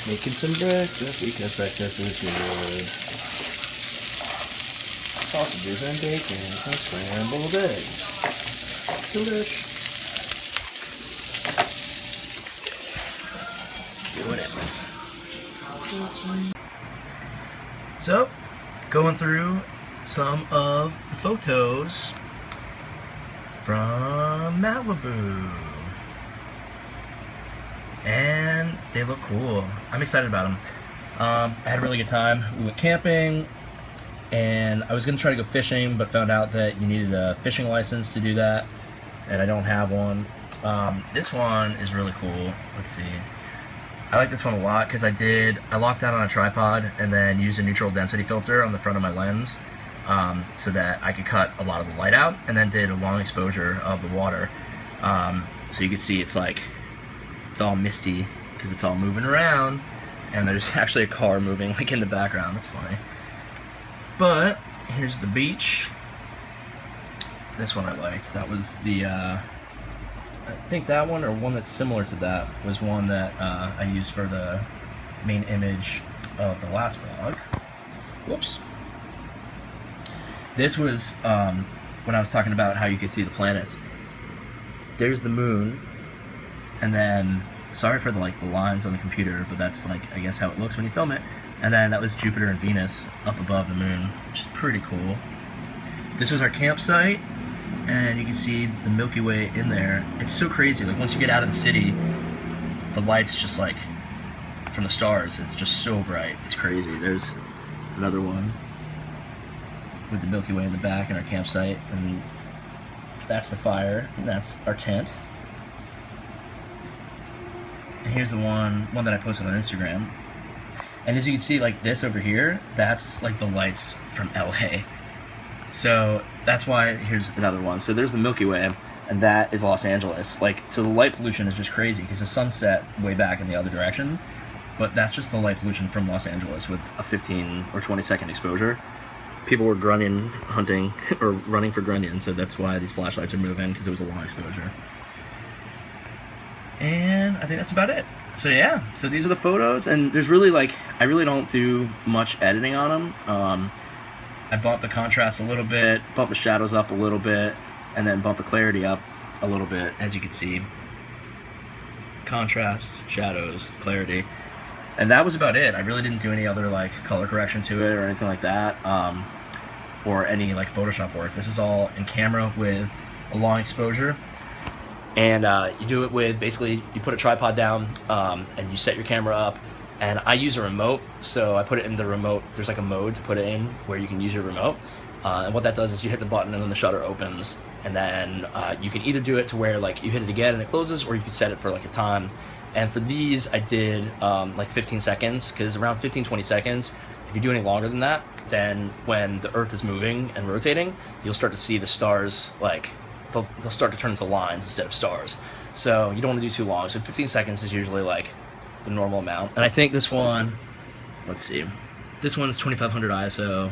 Making some breakfast because breakfast is good. Sausages and bacon and scrambled eggs. Delish. Doing it. So, going through some of the photos from Malibu. And they look cool. I'm excited about them. I had a really good time. We went camping, and I was going to try to go fishing, but found out that you needed a fishing license to do that, and I don't have one. This one is really cool. Let's see. I like this one a lot because I locked that on a tripod and then used a neutral density filter on the front of my lens so that I could cut a lot of the light out, and then did a long exposure of the water. So you can see it's all misty because it's all moving around, and there's actually a car moving like in the background. That's funny. But here's the beach. This one I liked. That was the I think that one, or one that's similar to that, was one that I used for the main image of the last vlog. Whoops. This was when I was talking about how you could see the planets. There's the moon. And then, sorry for the lines on the computer, but that's I guess how it looks when you film it. And then that was Jupiter and Venus up above the moon, which is pretty cool. This was our campsite, and you can see the Milky Way in there. It's so crazy. Once you get out of the city, the light's just from the stars. It's just so bright. It's crazy. There's another one with the Milky Way in the back in our campsite, and that's the fire, and that's our tent. And here's the one that I posted on Instagram. And as you can see, this over here, that's the lights from LA. So that's why, here's another one. So there's the Milky Way, and that is Los Angeles. So the light pollution is just crazy because the sun set way back in the other direction. But that's just the light pollution from Los Angeles with a 15 or 20 second exposure. People were grunion hunting, or running for grunion, so that's why these flashlights are moving, because it was a long exposure. And I think that's about it. So yeah, so these are the photos, and there's really I really don't do much editing on them. I bumped the contrast a little bit, bumped the shadows up a little bit, and then bumped the clarity up a little bit, as you can see. Contrast, shadows, clarity. And that was about it. I really didn't do any other color correction to it or anything like that, or any Photoshop work. This is all in camera with a long exposure. And you do it with, basically, you put a tripod down and you set your camera up. And I use a remote, so I put it in the remote. There's a mode to put it in where you can use your remote. And what that does is you hit the button and then the shutter opens. And then you can either do it to where you hit it again and it closes, or you can set it for a time. And for these, I did 15 seconds, because around 15-20 seconds, if you do any longer than that, then when the Earth is moving and rotating, you'll start to see the stars they'll start to turn into lines instead of stars. So you don't want to do too long. So 15 seconds is usually the normal amount. And I think this one, let's see, this one is 2500 ISO.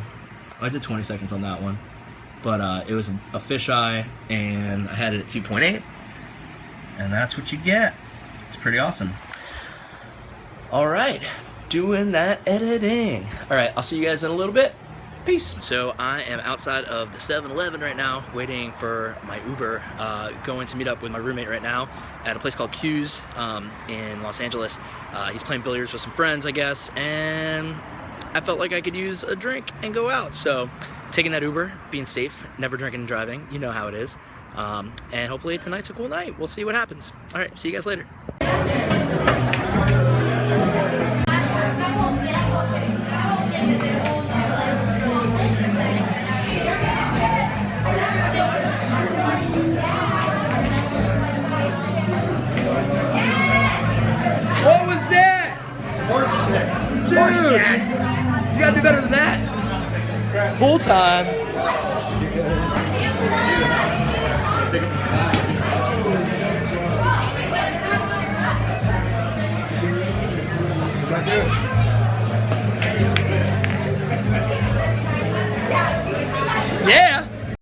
I did 20 seconds on that one, but it was a fisheye, and I had it at 2.8, and that's what you get. It's pretty awesome. All right, doing that editing. All right, I'll see you guys in a little bit. Peace. So I am outside of the 7-Eleven right now, waiting for my Uber, going to meet up with my roommate right now at a place called Q's in Los Angeles. He's playing billiards with some friends, I guess, and I felt like I could use a drink and go out. So taking that Uber, being safe, never drinking and driving, you know how it is. And hopefully tonight's a cool night. We'll see what happens. All right, see you guys later. What was that? Horseshit. Horseshit. You gotta do better than that. Full time. Yeah.